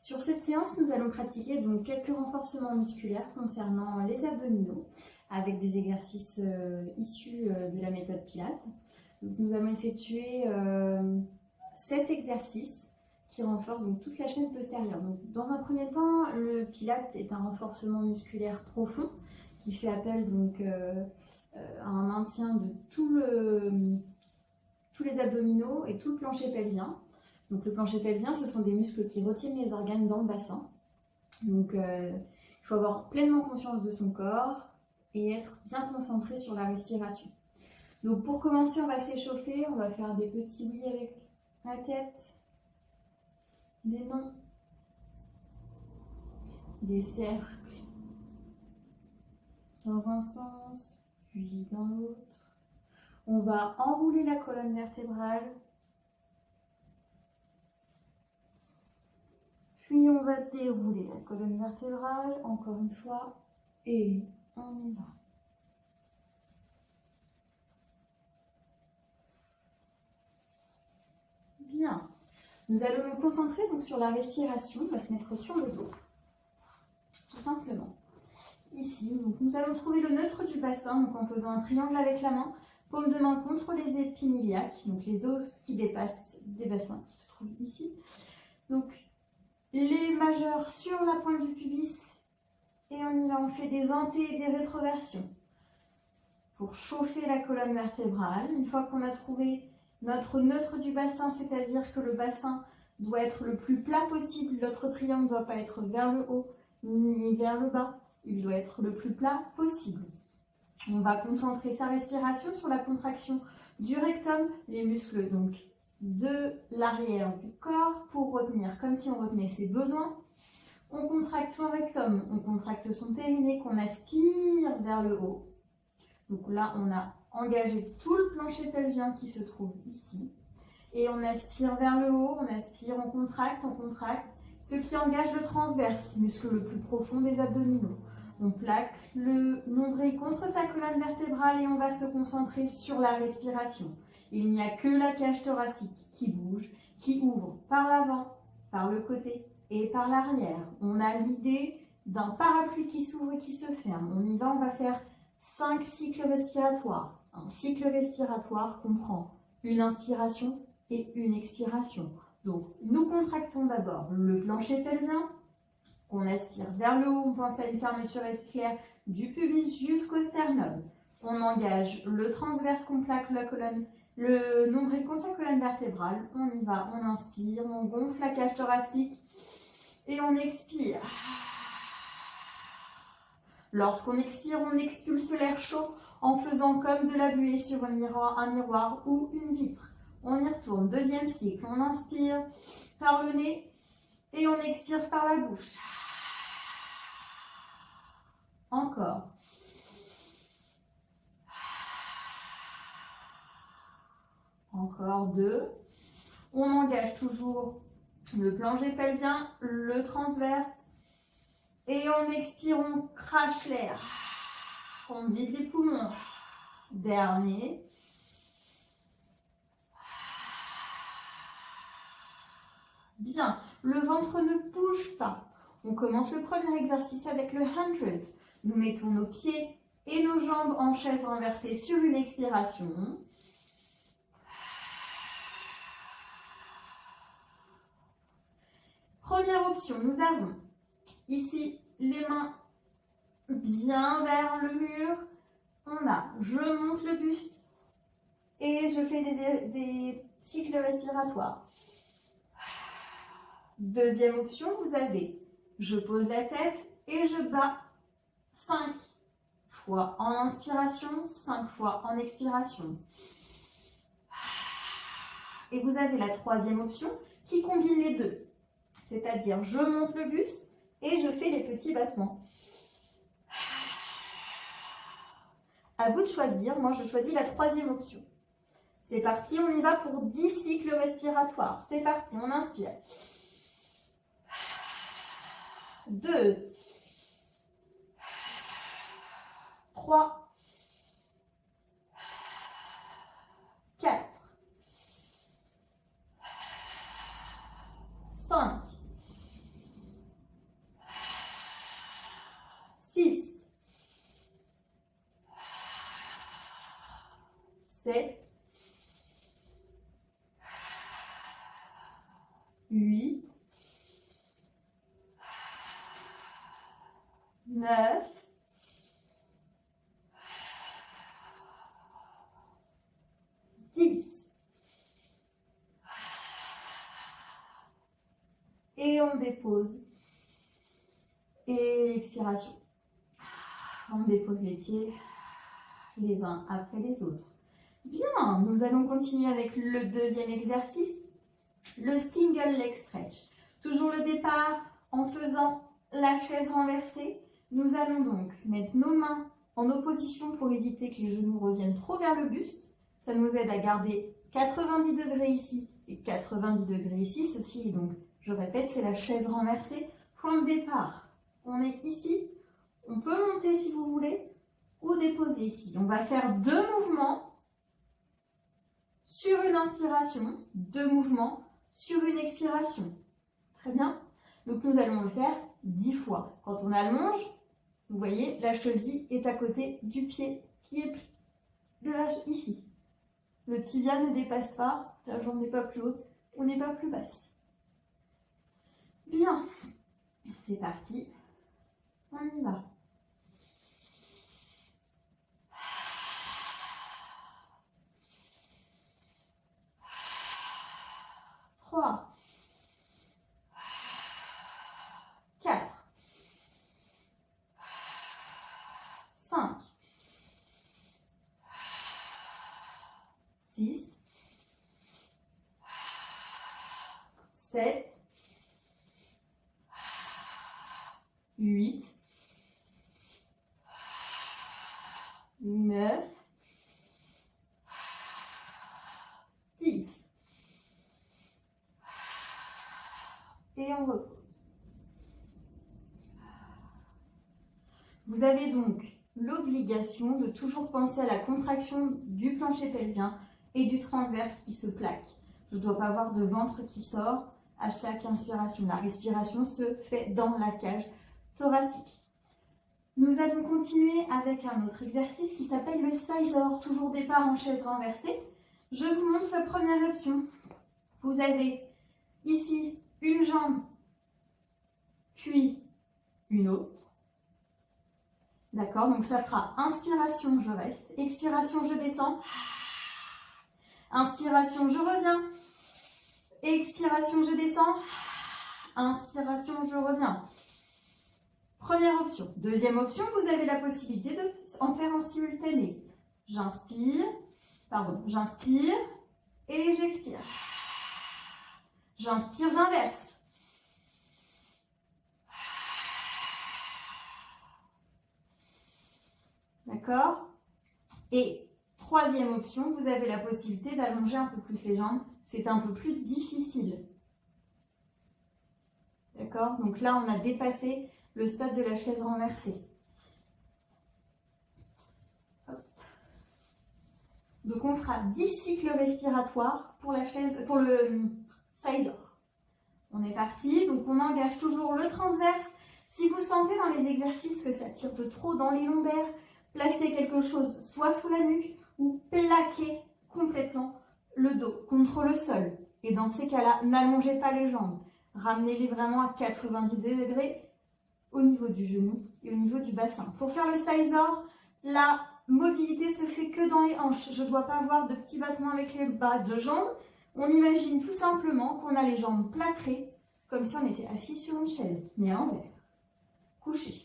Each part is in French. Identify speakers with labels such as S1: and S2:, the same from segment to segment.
S1: Sur cette séance, nous allons pratiquer donc quelques renforcements musculaires concernant les abdominaux avec des exercices issus de la méthode Pilates. Donc, nous allons effectuer 7 exercices qui renforcent donc toute la chaîne postérieure. Donc, dans un premier temps, le Pilates est un renforcement musculaire profond qui fait appel donc à un maintien de tous les abdominaux et tout le plancher pelvien. Donc le plancher pelvien, ce sont des muscles qui retiennent les organes dans le bassin. Donc il faut avoir pleinement conscience de son corps et être bien concentré sur la respiration. Donc pour commencer, on va s'échauffer, on va faire des petits oui avec la tête, des non, des cercles dans un sens, puis dans l'autre. On va enrouler la colonne vertébrale. Puis on va dérouler la colonne vertébrale, encore une fois, et on y va. Bien. Nous allons nous concentrer donc sur la respiration. On va se mettre sur le dos, tout simplement. Ici, donc nous allons trouver le neutre du bassin, donc en faisant un triangle avec la main, paume de main contre les épines iliaques, donc les os qui dépassent des bassins qui se trouvent ici. Donc les majeurs sur la pointe du pubis et on y va, on fait des intés et des rétroversions pour chauffer la colonne vertébrale. Une fois qu'on a trouvé notre neutre du bassin, c'est-à-dire que le bassin doit être le plus plat possible, l'autre triangle ne doit pas être vers le haut ni vers le bas, il doit être le plus plat possible. On va concentrer sa respiration sur la contraction du rectum, les muscles donc de l'arrière du corps pour retenir comme si on retenait ses besoins. On contracte son rectum, on contracte son périnée qu'on aspire vers le haut. Donc là, on a engagé tout le plancher pelvien qui se trouve ici. Et on aspire vers le haut, on aspire, on contracte, ce qui engage le transverse, muscle le plus profond des abdominaux. On plaque le nombril contre sa colonne vertébrale et on va se concentrer sur la respiration. Il n'y a que la cage thoracique qui bouge, qui ouvre par l'avant, par le côté et par l'arrière. On a l'idée d'un parapluie qui s'ouvre et qui se ferme. On y va, on va faire 5 cycles respiratoires. Un cycle respiratoire comprend une inspiration et une expiration. Donc, nous contractons d'abord le plancher pelvien. On aspire vers le haut, on pense à une fermeture éclair du pubis jusqu'au sternum. On engage le transverse qu'on plaque la colonne, le nombril contre la colonne vertébrale. On y va, on inspire, on gonfle la cage thoracique et on expire. Lorsqu'on expire, on expulse l'air chaud en faisant comme de la buée sur un miroir ou une vitre. On y retourne. Deuxième cycle, on inspire par le nez et on expire par la bouche. Encore. Encore 2. On engage toujours le plancher pelvien, le transverse. Et on expire, on crache l'air. On vide les poumons. Dernier. Bien. Le ventre ne bouge pas. On commence le premier exercice avec le 100. Nous mettons nos pieds et nos jambes en chaise renversée sur une expiration. Première option, nous avons ici les mains bien vers le mur. On a, je monte le buste et je fais des cycles respiratoires. Deuxième option, vous avez, je pose la tête et je bats 5 fois en inspiration, 5 fois en expiration. Et vous avez la troisième option qui combine les deux. C'est-à-dire, je monte le buste et je fais les petits battements. À vous de choisir. Moi, je choisis la troisième option. C'est parti, on y va pour 10 cycles respiratoires. C'est parti, on inspire. 2, 3, 4, 5, 8, 9, 10. Et on dépose. Et l'expiration. On dépose les pieds les uns après les autres. Bien, nous allons continuer avec le deuxième exercice, le single leg stretch. Toujours le départ en faisant la chaise renversée. Nous allons donc mettre nos mains en opposition pour éviter que les genoux reviennent trop vers le buste. Ça nous aide à garder 90 degrés ici et 90 degrés ici. Ceci est donc, je répète, c'est la chaise renversée. Point de départ, on est ici. On peut monter si vous voulez ou déposer ici. On va faire 2 mouvements sur une inspiration, 2 mouvements sur une expiration. Très bien. Donc nous allons le faire 10 fois. Quand on allonge, vous voyez, la cheville est à côté du pied qui est de ici. Le tibia ne dépasse pas, la jambe n'est pas plus haute ou n'est pas plus basse. Bien, c'est parti, on y va. 3, 4, 5, 6, 7, 8, 9, 10. Et on repose. Vous avez donc l'obligation de toujours penser à la contraction du plancher pelvien et du transverse qui se plaque. Je ne dois pas avoir de ventre qui sort à chaque inspiration. La respiration se fait dans la cage thoracique. Nous allons continuer avec un autre exercice qui s'appelle le scissor, toujours départ en chaise renversée. Je vous montre la première option. Vous avez ici une jambe, puis une autre. D'accord, donc ça fera inspiration, je reste. Expiration, je descends. Inspiration, je reviens. Expiration, je descends. Inspiration, je reviens. Première option. Deuxième option, vous avez la possibilité d'en faire en simultané. J'inspire et j'expire. J'inspire, j'inverse. D'accord? Et troisième option, vous avez la possibilité d'allonger un peu plus les jambes. C'est un peu plus difficile. D'accord? Donc là, on a dépassé le stade de la chaise renversée. Hop. Donc on fera 10 cycles respiratoires pour le scissor. On est parti, donc on engage toujours le transverse. Si vous sentez dans les exercices que ça tire de trop dans les lombaires, placez quelque chose soit sous la nuque ou plaquez complètement le dos contre le sol. Et dans ces cas-là, n'allongez pas les jambes. Ramenez-les vraiment à 90 degrés au niveau du genou et au niveau du bassin. Pour faire le scissor, la mobilité se fait que dans les hanches. Je ne dois pas avoir de petits battements avec les bas de jambes. On imagine tout simplement qu'on a les jambes plâtrées, comme si on était assis sur une chaise, mais à l'envers. Couché.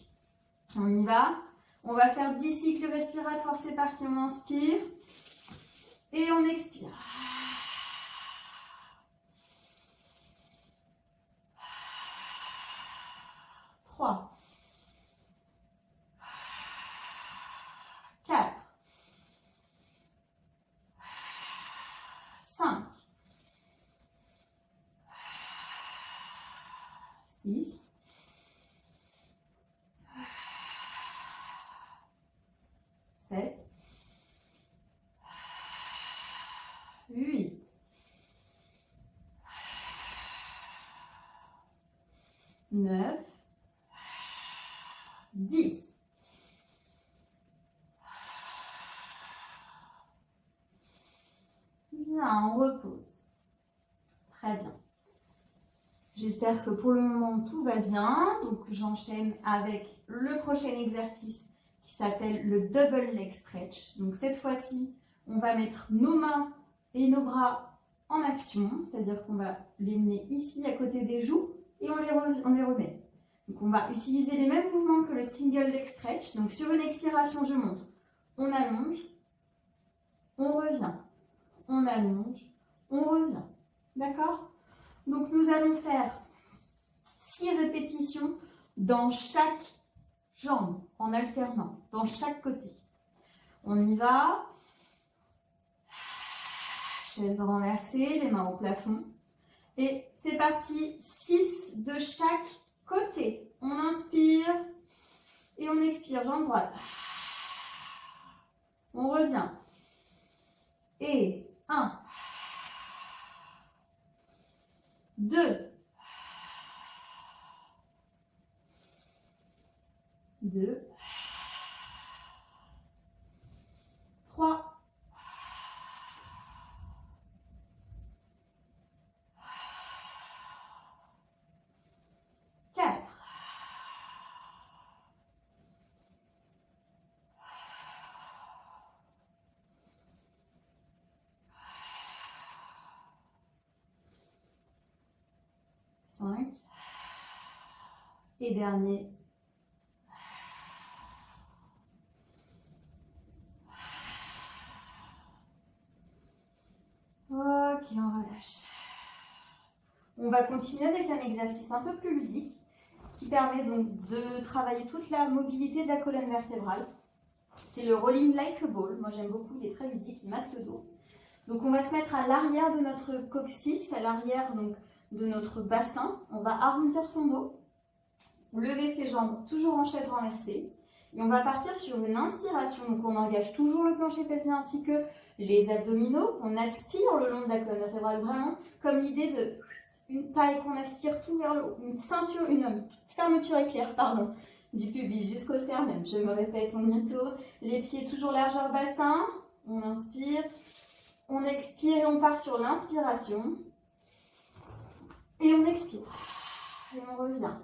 S1: On y va. On va faire 10 cycles respiratoires. C'est parti. On inspire et on expire. 3, 4, 5, 6, 7, 8, 9, 10. Bien, on repose. Très bien. J'espère que pour le moment tout va bien. Donc j'enchaîne avec le prochain exercice qui s'appelle le double leg stretch. Donc cette fois-ci, on va mettre nos mains et nos bras en action, c'est-à-dire qu'on va les mener ici à côté des joues et on les remet. Donc on va utiliser les mêmes mouvements que le single leg stretch. Donc sur une expiration, je monte, on allonge, on revient, on allonge, on revient. D'accord? Donc nous allons faire 6 répétitions dans chaque jambe, en alternant, dans chaque côté. On y va. Chaise renversée, les mains au plafond. Et c'est parti, 6 de chaque côté. On inspire et on expire, jambe droite. On revient. Et 1, 2, 2, 3, 4, 5 et dernier. Ok, on relâche. On va continuer avec un exercice un peu plus ludique qui permet donc de travailler toute la mobilité de la colonne vertébrale. C'est le rolling like a ball. Moi j'aime beaucoup, il est très ludique, il masse le dos. Donc on va se mettre à l'arrière de notre coccyx, à l'arrière donc de notre bassin. On va arrondir son dos, lever ses jambes toujours en chaise renversée. Et on va partir sur une inspiration. Donc on engage toujours le plancher pelvien ainsi que les abdominaux. On aspire le long de la colonne vertébrale, vraiment comme l'idée de une paille qu'on aspire tout vers le haut. Une ceinture, une fermeture éclair, pardon, du pubis jusqu'au sternum. Je me répète, on y retourne. Les pieds toujours largeur bassin. On inspire. On expire et on part sur l'inspiration. Et on expire. Et on revient.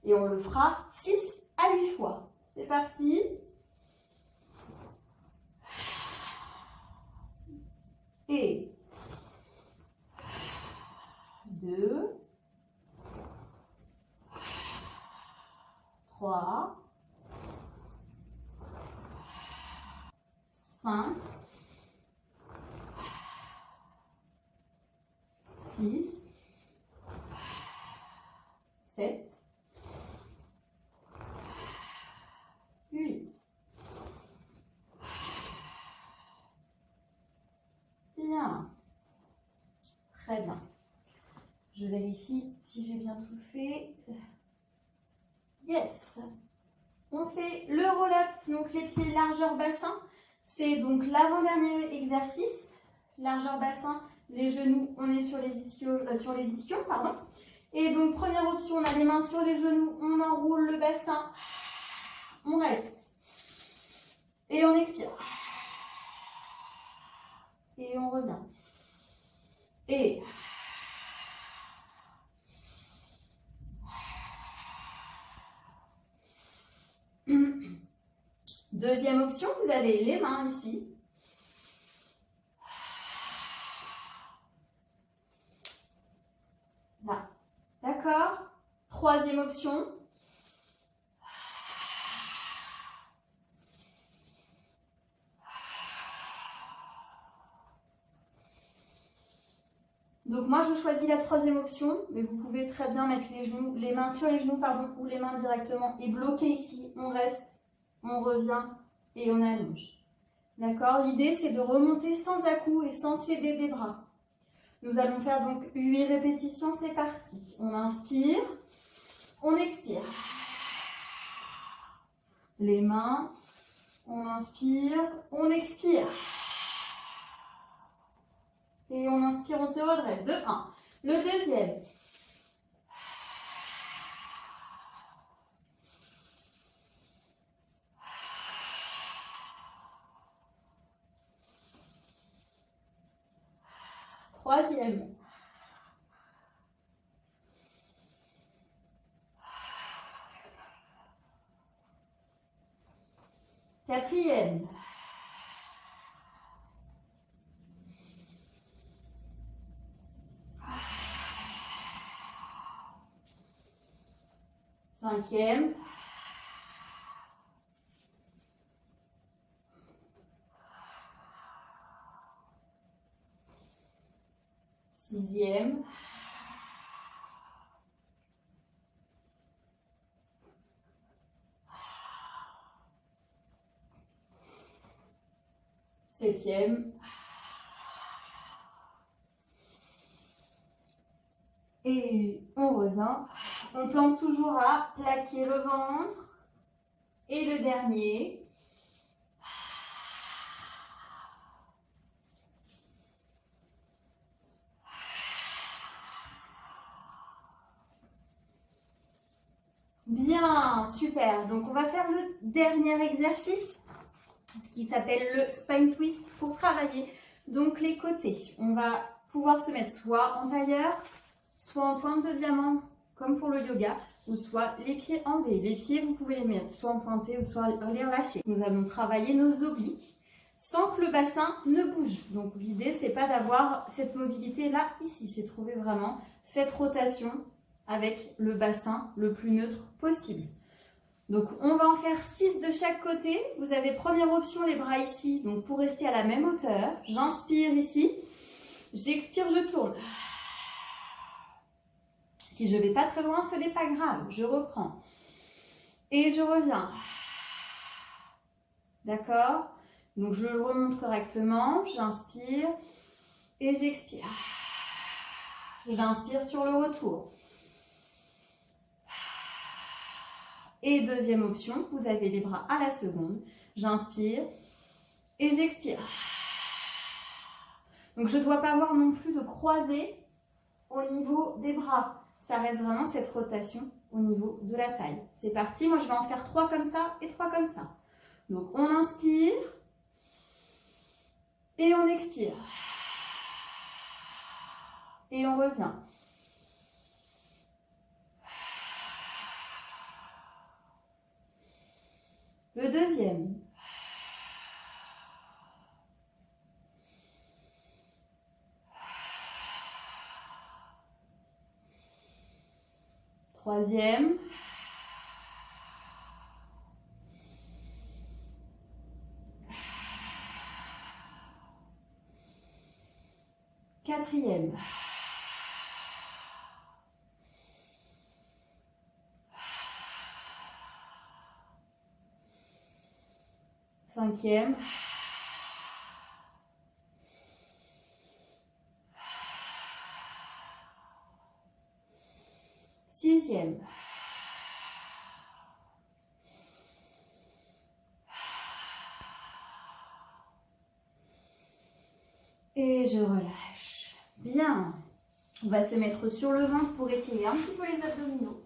S1: Et on le fera 6 à 8 fois. C'est parti. Et 2, 3, 5, 6, 7, 8. Bien. Très bien. Je vérifie si j'ai bien tout fait. Yes. On fait le roll-up, donc les pieds largeur bassin. C'est donc l'avant-dernier exercice. Largeur bassin, les genoux, on est sur les ischions, pardon. Et donc première option, on a les mains sur les genoux, on enroule le bassin. On reste. Et on expire. Et on revient. Et deuxième option, vous avez les mains ici. Là. D'accord? Troisième option. Donc moi je choisis la troisième option, mais vous pouvez très bien mettre les mains sur les genoux, pardon, ou les mains directement et bloquer ici. On reste, on revient et on allonge. D'accord? L'idée c'est de remonter sans à-coups et sans céder des bras. Nous allons faire donc 8 répétitions, c'est parti. On inspire, on expire. Les mains, on inspire, on expire. Et on inspire, on se redresse. De 1. Le deuxième. Troisième. 4e. 5e. 6e. 7e. Et on revient. On pense toujours à plaquer le ventre. Et le dernier. Bien, super. Donc on va faire le dernier exercice, ce qui s'appelle le spine twist pour travailler donc les côtés. On va pouvoir se mettre soit en tailleur, soit en pointe de diamant, comme pour le yoga, ou soit les pieds en V. Les pieds, vous pouvez les mettre soit en pointé ou soit les relâcher. Nous allons travailler nos obliques sans que le bassin ne bouge. Donc l'idée, c'est pas d'avoir cette mobilité là, ici, c'est trouver vraiment cette rotation avec le bassin le plus neutre possible. Donc on va en faire 6 de chaque côté. Vous avez première option, les bras ici, donc pour rester à la même hauteur. J'inspire ici, j'expire, je tourne. Si je ne vais pas très loin, ce n'est pas grave, je reprends. Et je reviens. D'accord? Donc je remonte correctement, j'inspire et j'expire. J'inspire sur le retour. Et deuxième option, vous avez les bras à la seconde. J'inspire et j'expire. Donc je ne dois pas avoir non plus de croisée au niveau des bras. Ça reste vraiment cette rotation au niveau de la taille. C'est parti, moi je vais en faire 3 comme ça et 3 comme ça. Donc on inspire et on expire. Et on revient. Le deuxième. Troisième. Quatrième. Cinquième. Sixième. Et je relâche. Bien. On va se mettre sur le ventre pour étirer un petit peu les abdominaux.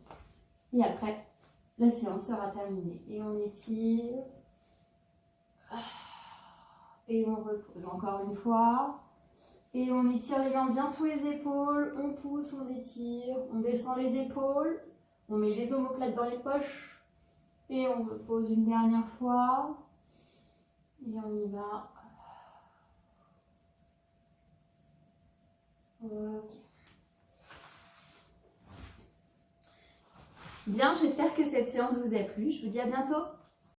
S1: Et après, la séance sera terminée. Et on étire. Et on repose encore une fois. Et on étire les mains bien sous les épaules. On pousse, on étire. On descend les épaules. On met les omoplates dans les poches. Et on repose une dernière fois. Et on y va. Ok. Bien, j'espère que cette séance vous a plu. Je vous dis à bientôt.